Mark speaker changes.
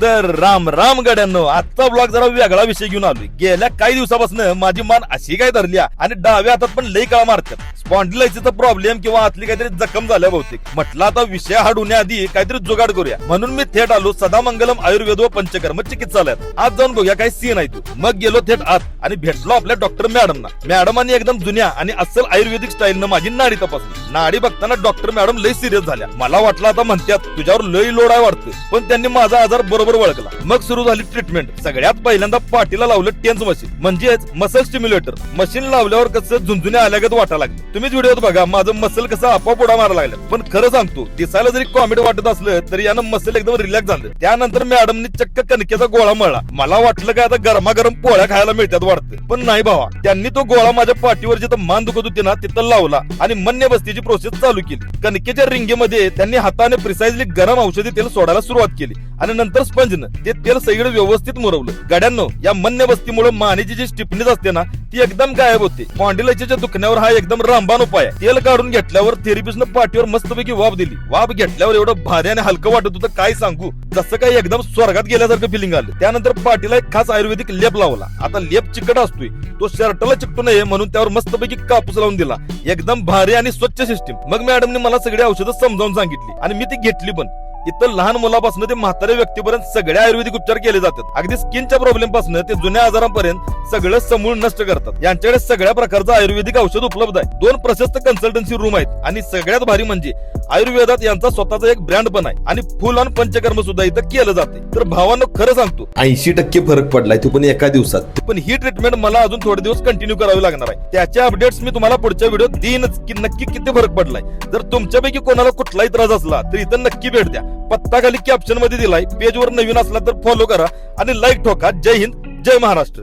Speaker 1: तर राम राम गड्यांनो, आजचा ब्लॉग जरा वेगळा विषय घेऊन आलोय. गेल्या काही दिवसापासून माझी मान अशी काय धरली आणि डाव्या हातात पण लई काळा मारतात. स्पॉन्डिलायसिसचा प्रॉब्लेम किंवा आतली काहीतरी जखम झाल्या बहुतेक. म्हटलं आता विषय हाडवण्याआधी काहीतरी जुगाड करूया म्हणून मी थेट आलो सदामंगलम आयुर्वेद व पंचकर्म चिकित्सालयात. आज जाऊन बघूया काय सीन आहे तू. मग गेलो थेट आत आणि भेटलो आपल्या डॉक्टर मॅडमना. मॅडमांनी एकदम जुन्या आणि अस्सल आयुर्वेदिक स्टाईलनं माझी नाडी तपासली. नाडी बघताना डॉक्टर मॅडम लई सिरियस झाल्या. मला वाटलं आता म्हणतात तुझ्यावर लई लोड आहे वाटतं, पण त्यांनी माझा आजार बरोबर ओळखला. मग सुरू झाली ट्रीटमेंट. सगळ्यात पहिल्यांदा पाठीला लावलं टेन्स मशीन, म्हणजेच मसल स्टिम्युलेटर. मशीन लावल्यावर कसं झुंझुन्या आल्यागत वाटायला लागले. तुम्हीच व्हिडिओत बघा माझं मसल कसं आपोआप उडा मारायला लागलं. पण खरं सांगतो, दिसायला जरी कॉमेडी वाटत असलं तरी यानं मसल एकदम रिलॅक्स झालं. त्यानंतर मॅडमनी चक्क कणकेचा गोळा मळला. मला वाटलं काय आता गरमागरम पोळ्या खायला मिळतात वाटतं, पण नाही भावा. त्यांनी तो गोळा माझ्या पाठीवर जिथं मान दुखत होती ना तिथं लावला आणि मन्य बस्तीची प्रोसेस चालू केली. कणकेच्या रिंगेमध्ये त्यांनी हाताने प्रिसाइजली गरम औषधी तेल सोडायला सुरुवात केली आणि नंतर स्पंजनं ते तेल सगळं व्यवस्थित मुरवलं. गड्यांनो, या मन्य बस्तीमुळे मानेची जी स्टिफनेस असते ना ती एकदम गायब होते. स्पॉन्डिलायसिसच्या दुखण्यावर हा एकदम रामबाण उपाय आहे. तेल काढून घेतल्यावर थेरपिस्टनं पाठीवर मस्तपैकी वाफ दिली. वाफ घेतल्यावर एवढं भारी आणि हलकं वाटत होतं काय सांगू. जसं काही एकदम स्वर्गात गेल्यासारखं फिलिंग आलं. त्यानंतर पाठीला एक खास आयुर्वेदिक लेप लावला. आता लेप चिकट असतोय, तो शर्टला चिकटू नये म्हणून त्यावर मस्तपैकी कापूस लावून दिला. एकदम भारी आणि स्वच्छ सिस्टीम. मग मॅडमने मला सगळी औषधं समजावून सांगितली आणि मी ती घेतली पण. इथं लहान मुलापासून ते म्हाताऱ्या व्यक्तीपर्यंत सगळे आयुर्वेदिक उपचार केले जातात. अगदी स्किनच्या प्रॉब्लेम पासून ते जुन्या आजारांपर्यंत सगळं समूळ नष्ट करतात. यांच्याकडे सगळ्या प्रकारचं आयुर्वेदिक औषध उपलब्ध आहे. 2 प्रशस्त कन्सल्टन्सी रूम आहेत आणि सगळ्यात भारी म्हणजे आयुर्वेदात यांचा स्वतःचा एक ब्रँड पण आहे आणि फुल ऑन पंचकर्म सुद्धा इथं केलं जाते. तर भावांनो, खरं सांगतो
Speaker 2: 80% फरक पडलाय, तो पण एका दिवसात.
Speaker 1: पण ही ट्रीटमेंट मला अजून थोडे दिवस कंटिन्यू करावी लागणार आहे. त्याच्या अपडेट्स मी तुम्हाला पुढच्या व्हिडिओत देईनच की नक्की किती फरक पडलाय. जर तुमच्यापैकी कोणाला कुठलाही त्रास असला तर इथं नक्की भेट द्या. पत्ता खाली कॅप्शन मध्ये दिलाय. पेजवर नवीन असला तर फॉलो करा आणि लाईक ठोका. जय हिंद, जय महाराष्ट्र.